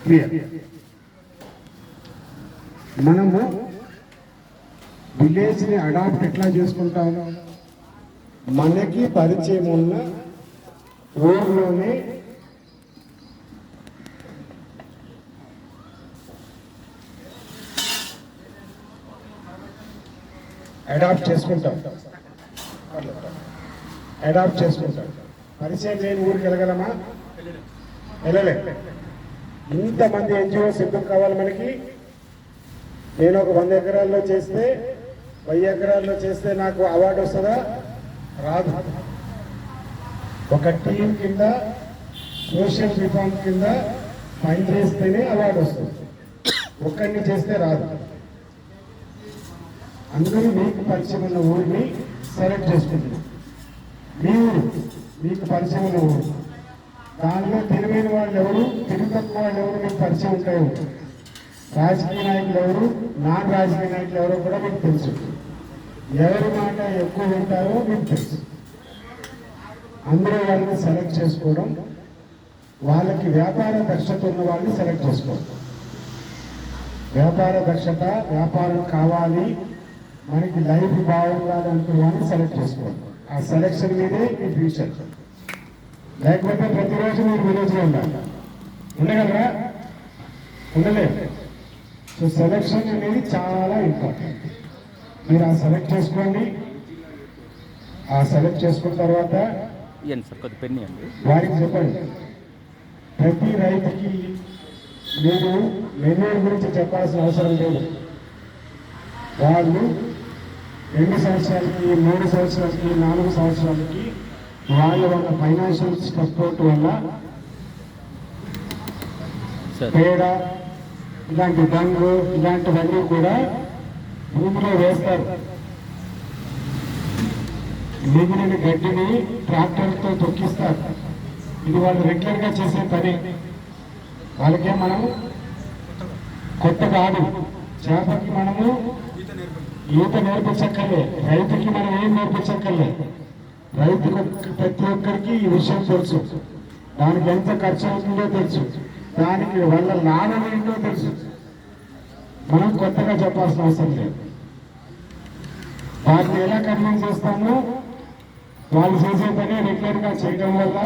Clear. మనము విలేజ్ని adapt ఎట్లా చేసుకుంటాము? మనకి పరిచయం ఉన్న ఊర్లోనే అడాప్ట్ చేసుకుంటాం. పరిచయం లేని ఊరికి వెళ్ళగలమా? వెళ్ళలే. ఇంతమంది ఎన్జిఓస్ ఎందుకు కావాలి మనకి? నేను ఒక 100 ఎకరాల్లో చేస్తే 1000 ఎకరాల్లో చేస్తే నాకు అవార్డు వస్తుందా? రాదు. ఒక టీం కింద సోషల్ రిఫార్మ్ కింద పనిచేస్తేనే అవార్డు వస్తుంది. ఒక్కడిని చేస్తే రాదు. అందరూ మీకు పరిచయం ఉన్న ఊరిని సెలెక్ట్ చేసుకుంటున్నాం. మీ ఊరు మీకు పరిచయం ఉన్న ఊరు, దానిలో తెలివైన వాళ్ళు ఎవరు, తెలివి తక్కువ వాళ్ళు ఎవరు మీకు పరిచయం ఉంటాయి. రాజకీయ నాయకులు ఎవరు, నాన్ రాజకీయ నాయకులు ఎవరో కూడా మీకు తెలుసు. ఎవరి మాట ఎక్కువ వింటారో మీకు తెలుసు. అందరూ వాళ్ళని సెలెక్ట్ చేసుకోవడం, వాళ్ళకి వ్యాపార దక్షత ఉన్న వాళ్ళని సెలెక్ట్ చేసుకోవడం. వ్యాపార దక్షత, వ్యాపారం కావాలి, మనకి లైఫ్ బాగుండాలి అనుకునే వాళ్ళని సెలెక్ట్ చేసుకోవాలి. ఆ సెలెక్షన్ మీదే మీ ఫ్యూచర్. లేకపోతే ప్రతిరోజు మీరు విలేజ్లో ఉండాలి. ఉండగలరా? ఉండలేదు. సో సెలెక్షన్ అనేది చాలా ఇంపార్టెంట్. మీరు ఆ సెలెక్ట్ చేసుకోండి. ఆ సెలెక్ట్ చేసుకున్న తర్వాత వారికి చెప్పండి. ప్రతి రైతుకి మీరు మెన్యూర్ గురించి చెప్పాల్సిన అవసరం లేదు. వాళ్ళు 2 సంవత్సరాలకి, 3 సంవత్సరాలకి, 4 సంవత్సరాలకి వాళ్ళ ఫైనాన్షియల్ సపోర్ట్ వల్ల పేడ ఇలాంటి డంగు ఇలాంటివన్నీ కూడా భూమిలో వేస్తారు. మిగిలిన గడ్డిని ట్రాక్టర్తో తొక్కిస్తారు. ఇది వాళ్ళు రెగ్యులర్గా చేసే పని. వాళ్ళకే మనము కొత్త కాదు. చేపకి మనము ఈత నేర్పించక్కర్లే, రైతుకి మనం ఏం నేర్పించక్కర్లే. రైతుకు ప్రతి ఒక్కరికి ఈ విషయం తెలుసు. దానికి ఎంత ఖర్చు అవుతుందో తెలుసు, దానికి వల్ల లాభం ఏంటో తెలుసు. మనం కొత్తగా చెప్పాల్సిన అవసరం లేదు. వాటిని ఎలా కన్విన్స్ చేస్తామో వాళ్ళు చేసే పని రెగ్యులర్గా చేయడం వల్ల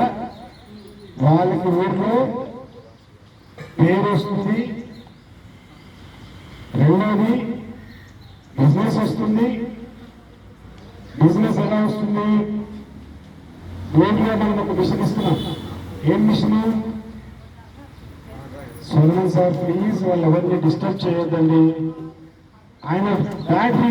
వాళ్ళకి ఊర్లో పేరు వస్తుంది. రెండోది బిజినెస్ వస్తుంది. బిజినెస్ ఎలా వస్తుంది? ఊర్లో మనం ఒక మిషన్ ఇస్తున్నాం. ఏం మిషన్? సోలమన్ సార్ ప్లీజ్ వాళ్ళు ఎవరిని డిస్టర్బ్ చేయొద్దండి. ఆయన బ్యాటరీ